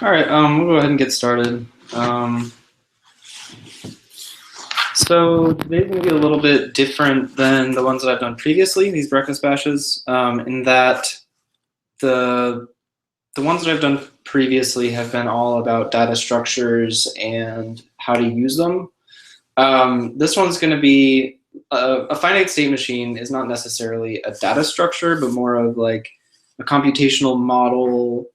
All right, we'll go ahead and get started. So today's going to be a little bit different than the ones that I've done previously, these breakfast bashes, in that the ones that I've done previously have been all about data structures and how to use them. This one's going to be a finite state machine is not necessarily a data structure, but more of like a computational model,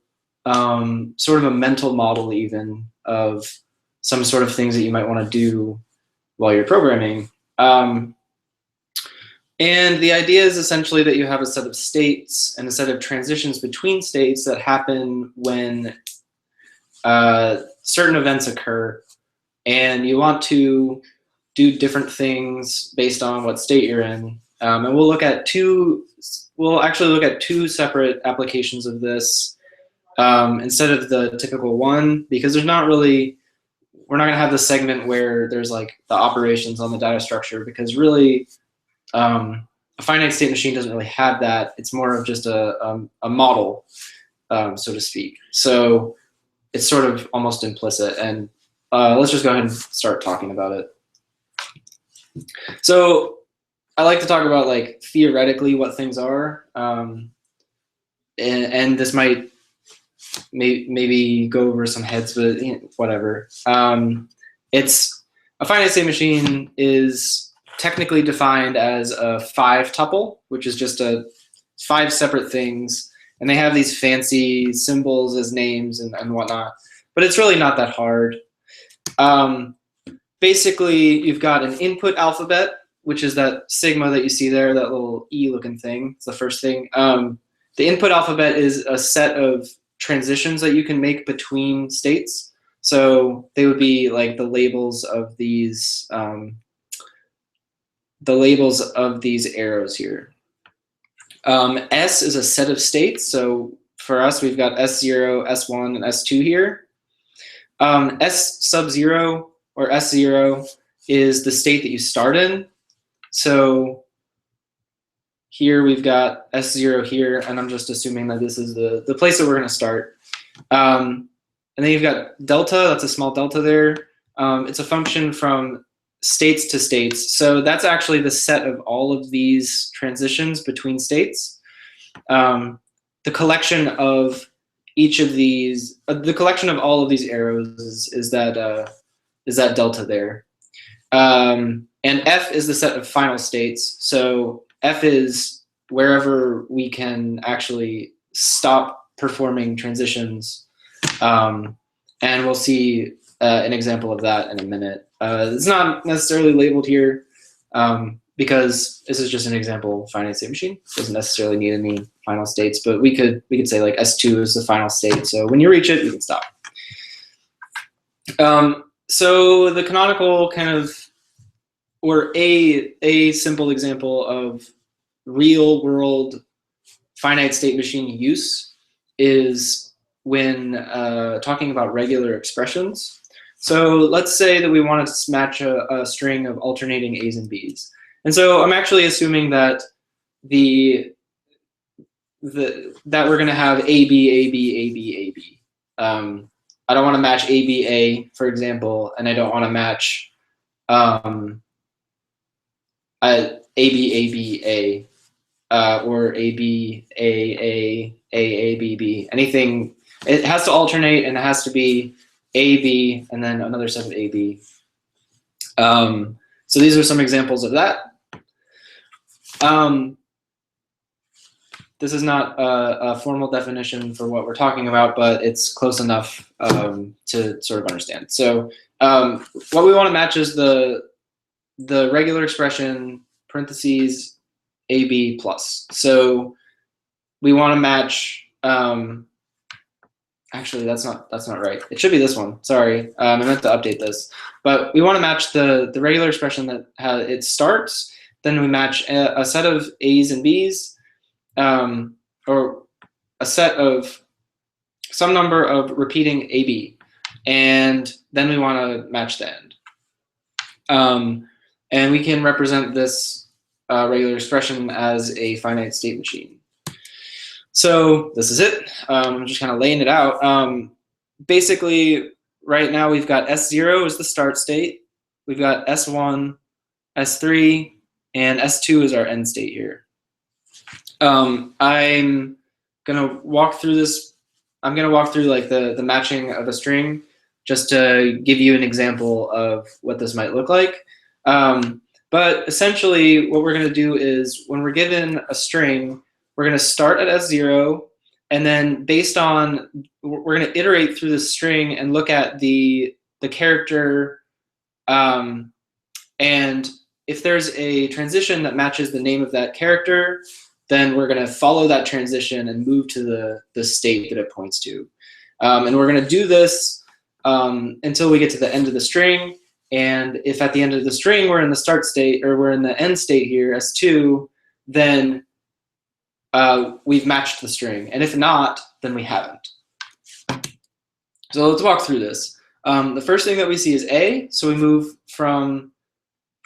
sort of a mental model even of some sort of things that you might want to do while you're programming. And the idea is essentially that you have a set of states and a set of transitions between states that happen when certain events occur, and you want to do different things based on what state you're in. And we'll actually look at two separate applications of this instead of the typical one, because we're not going to have the segment where there's like the operations on the data structure, because really a finite state machine doesn't really have that. It's more of just a model, so to speak. So it's sort of almost implicit. And let's just go ahead and start talking about it. So I like to talk about like theoretically what things are, and this might maybe go over some heads, but whatever. It's a finite state machine is technically defined as a 5 tuple, which is just 5 separate things, and they have these fancy symbols as names and whatnot, but it's really not that hard. Basically, you've got an input alphabet, which is that sigma that you see there, that little E-looking thing. It's the first thing. The input alphabet is a set of transitions that you can make between states. So they would be like the labels of these arrows here. S is a set of states. So for us, we've got S0, S1, and S2 here. S sub 0 or S0 is the state that you start in. So here we've got S0 here, and I'm just assuming that this is the place that we're going to start. And then you've got delta, that's a small delta there. It's a function from states to states. So that's actually the set of all of these transitions between states. The collection of each of these, the collection of all of these arrows is that delta there. And F is the set of final states. So F is wherever we can actually stop performing transitions. And we'll see an example of that in a minute. It's not necessarily labeled here because this is just an example finite state machine. It doesn't necessarily need any final states, but we could say like S2 is the final state. So when you reach it, you can stop. So the canonical kind of, or a simple example of real world finite state machine use is when talking about regular expressions. So let's say that we wanted to match a string of alternating A's and B's. And so I'm actually assuming that that we're going to have A, B, A, B, A, B, A, B. I don't want to match A, B, A, for example, and I don't want to match A, B, A, B, A, or A, B, A, B, B. Anything, it has to alternate, and it has to be A, B, and then another set of A, B. So these are some examples of that. This is not a formal definition for what we're talking about, but it's close enough to sort of understand. So what we want to match is the regular expression parentheses AB plus. So we want to match. Actually, that's not right. It should be this one. Sorry, I meant to update this. But we want to match the regular expression that it starts. Then we match a set of A's and B's. Or a set of some number of repeating AB, and then we want to match the end. And we can represent this regular expression as a finite state machine. So this is it. I'm just kind of laying it out. basically, right now we've got S0 is the start state. We've got S1, S3, and S2 is our end state here. I'm gonna walk through this. I'm gonna walk through like the matching of a string just to give you an example of what this might look like. But essentially what we're gonna do is when we're given a string, we're gonna start at S0, and then based on, we're gonna iterate through the string and look at the character, and if there's a transition that matches the name of that character, then we're going to follow that transition and move to the state that it points to. And we're going to do this until we get to the end of the string. And if at the end of the string we're in the start state, or we're in the end state here, S2, then we've matched the string. And if not, then we haven't. So let's walk through this. The first thing that we see is A. So we move from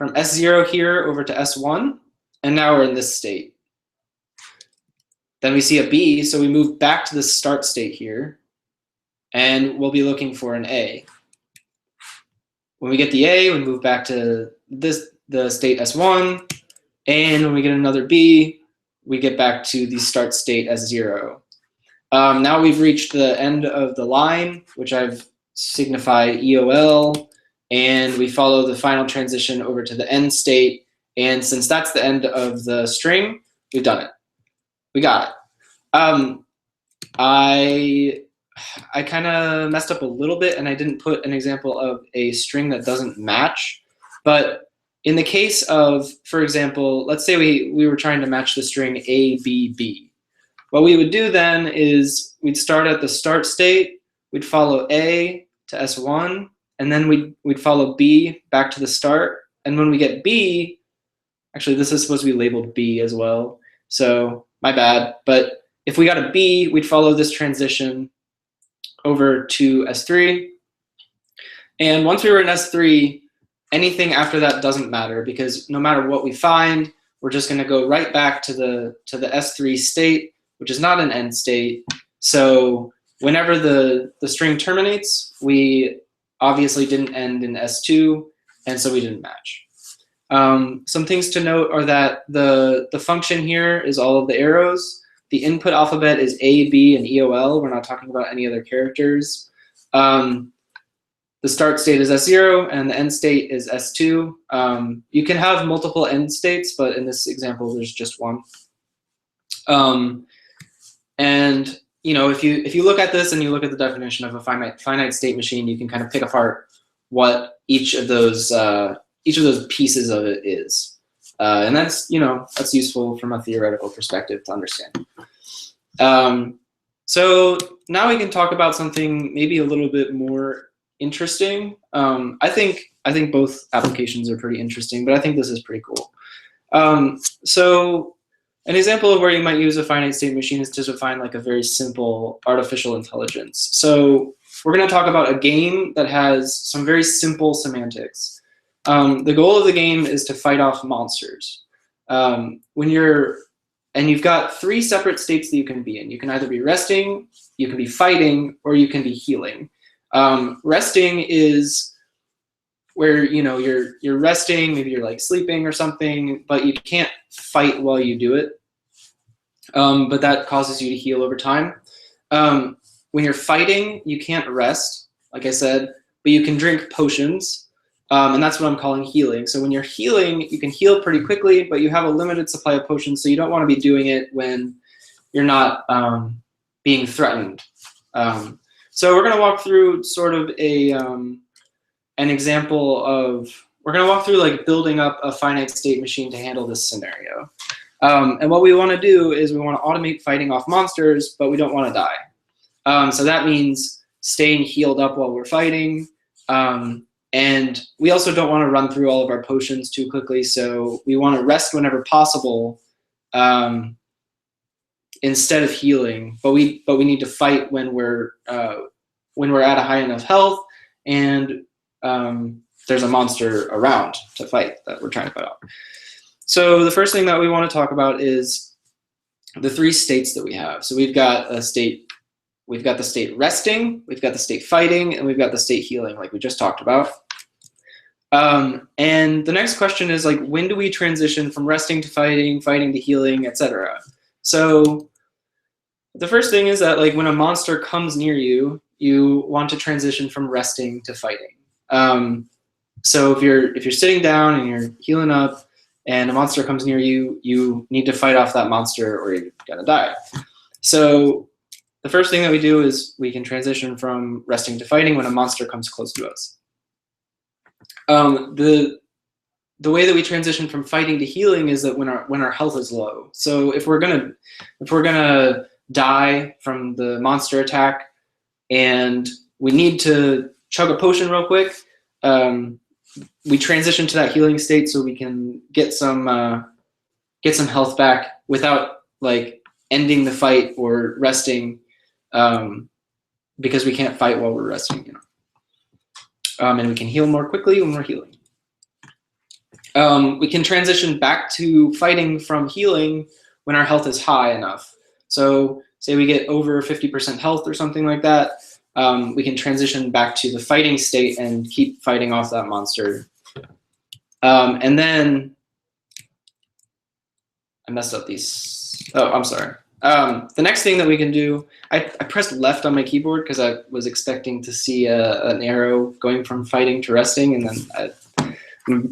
S0 here over to S1, and now we're in this state. Then we see a B, so we move back to the start state here, and we'll be looking for an A. When we get the A, we move back to the state S1, and when we get another B, we get back to the start state S0. Now we've reached the end of the line, which I've signified EOL, and we follow the final transition over to the end state. And since that's the end of the string, we've done it. We got it. I kind of messed up a little bit, and I didn't put an example of a string that doesn't match. But in the case of, for example, let's say we were trying to match the string A, B, B. What we would do then is we'd start at the start state, we'd follow A to S1, and then we'd follow B back to the start. And when we get B, actually this is supposed to be labeled B as well, so my bad. But if we got a B, we'd follow this transition over to S3. And once we were in S3, anything after that doesn't matter, because no matter what we find, we're just gonna go right back to the S3 state, which is not an end state. So whenever the string terminates, we obviously didn't end in S2, and so we didn't match. Some things to note are that the function here is all of the arrows. The input alphabet is A, B, and EOL. We're not talking about any other characters. The start state is S0, and the end state is S2. You can have multiple end states, but in this example, there's just one. And you know, if you look at this and you look at the definition of a finite state machine, you can kind of pick apart what each of those pieces of it is, and that's useful from a theoretical perspective to understand. So now we can talk about something maybe a little bit more interesting. I think both applications are pretty interesting, but I think this is pretty cool. So an example of where you might use a finite state machine is to define like a very simple artificial intelligence. So we're going to talk about a game that has some very simple semantics. The goal of the game is to fight off monsters. And you've got three separate states that you can be in. You can either be resting, you can be fighting, or you can be healing. Resting is where you're resting, maybe you're like sleeping or something, but you can't fight while you do it. But that causes you to heal over time. When you're fighting, you can't rest, like I said, but you can drink potions, and that's what I'm calling healing. So when you're healing, you can heal pretty quickly, but you have a limited supply of potions, so you don't want to be doing it when you're not being threatened. So we're going to walk through sort of an example of, we're going to walk through like building up a finite state machine to handle this scenario. And what we want to do is we want to automate fighting off monsters, but we don't want to die. So that means staying healed up while we're fighting. And we also don't want to run through all of our potions too quickly, so we want to rest whenever possible instead of healing. But we need to fight when we're at a high enough health and there's a monster around to fight that we're trying to fight off. So the first thing that we want to talk about is the three states that we have. So we've got a state we've got the state resting, we've got the state fighting, and we've got the state healing, like we just talked about. And the next question is like, when do we transition from resting to fighting, fighting to healing, etc.? So the first thing is that like when a monster comes near you, you want to transition from resting to fighting. So if you're sitting down and you're healing up and a monster comes near you, you need to fight off that monster or you're gonna die. So the first thing that we do is we can transition from resting to fighting when a monster comes close to us. The way that we transition from fighting to healing is that when our health is low. So if we're gonna die from the monster attack and we need to chug a potion real quick, we transition to that healing state so we can get some health back without like ending the fight or resting, because we can't fight while we're resting, you know. And we can heal more quickly when we're healing. We can transition back to fighting from healing when our health is high enough. So say we get over 50% health or something like that, we can transition back to the fighting state and keep fighting off that monster. And then I messed up these. Oh, I'm sorry. The next thing that we can do, I pressed left on my keyboard because I was expecting to see an arrow going from fighting to resting, and then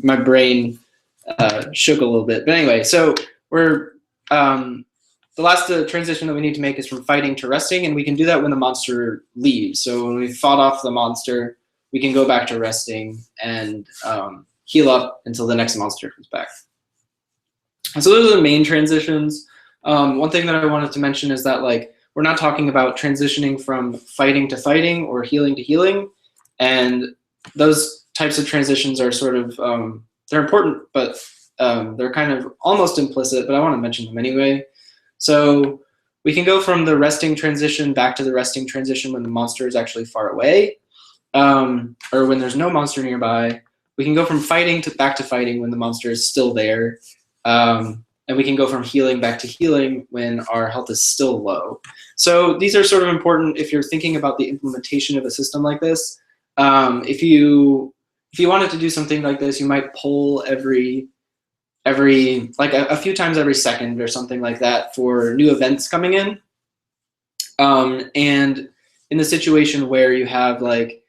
my brain shook a little bit. But anyway, so we're the last transition that we need to make is from fighting to resting, and we can do that when the monster leaves. So when we fought off the monster, we can go back to resting and heal up until the next monster comes back. And so those are the main transitions. One thing that I wanted to mention is that like we're not talking about transitioning from fighting to fighting or healing to healing, and those types of transitions are sort of they're important, but they're kind of almost implicit, but I want to mention them anyway. So we can go from the resting transition back to the resting transition when the monster is actually far away, or when there's no monster nearby. We can go from fighting back to fighting when the monster is still there. And we can go from healing back to healing when our health is still low. So these are sort of important if you're thinking about the implementation of a system like this. If you wanted to do something like this, you might poll every like a few times every second or something like that for new events coming in. And in the situation where you have like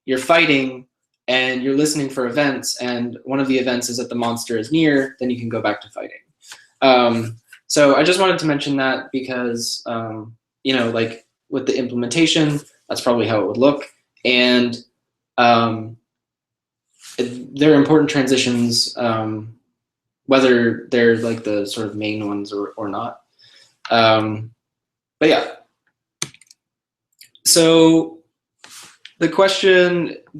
you're fighting and you're listening for events, and one of the events is that the monster is near, then you can go back to fighting. So I just wanted to mention that because, you know, like with the implementation, that's probably how it would look. And they're important transitions, whether they're like the sort of main ones or not. But yeah. So the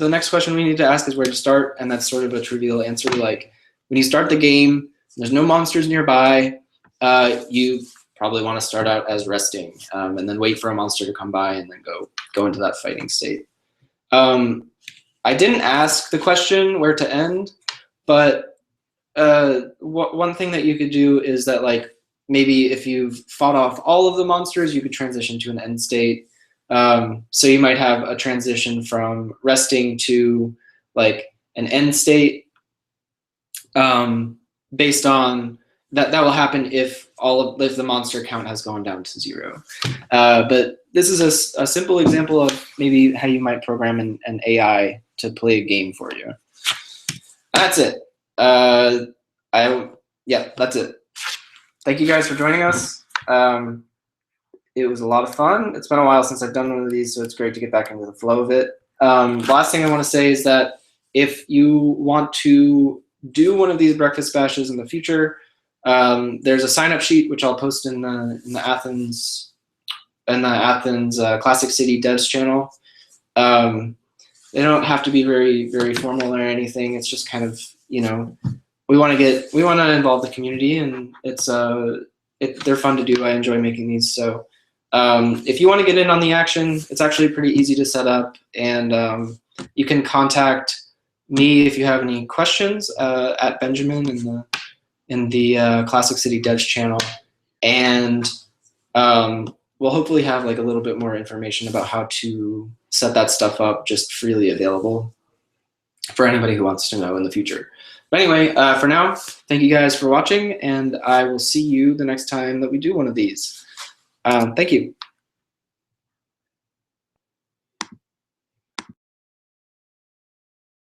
next question we need to ask is where to start, and that's sort of a trivial answer. Like when you start the game, there's no monsters nearby, you probably want to start out as resting, and then wait for a monster to come by and then go into that fighting state. I didn't ask the question where to end, but one thing that you could do is that like maybe if you've fought off all of the monsters, you could transition to an end state. So you might have a transition from resting to like an end state, based on that will happen if if the monster count has gone down to 0. But this is a simple example of maybe how you might program an AI to play a game for you. That's it. Yeah, that's it. Thank you guys for joining us. It was a lot of fun. It's been a while since I've done one of these, so it's great to get back into the flow of it. Last thing I want to say is that if you want to do one of these breakfast bashes in the future, there's a sign-up sheet which I'll post in the Athens Classic City Devs channel. They don't have to be very, very formal or anything. It's just kind of, you know, we want to involve the community, and they're fun to do. I enjoy making these. So if you want to get in on the action, it's actually pretty easy to set up, and you can contact me if you have any questions at Benjamin in the Classic City Devs channel, and we'll hopefully have like a little bit more information about how to set that stuff up just freely available for anybody who wants to know in the future. But anyway, for now, thank you guys for watching, and I will see you the next time that we do one of these. Thank you.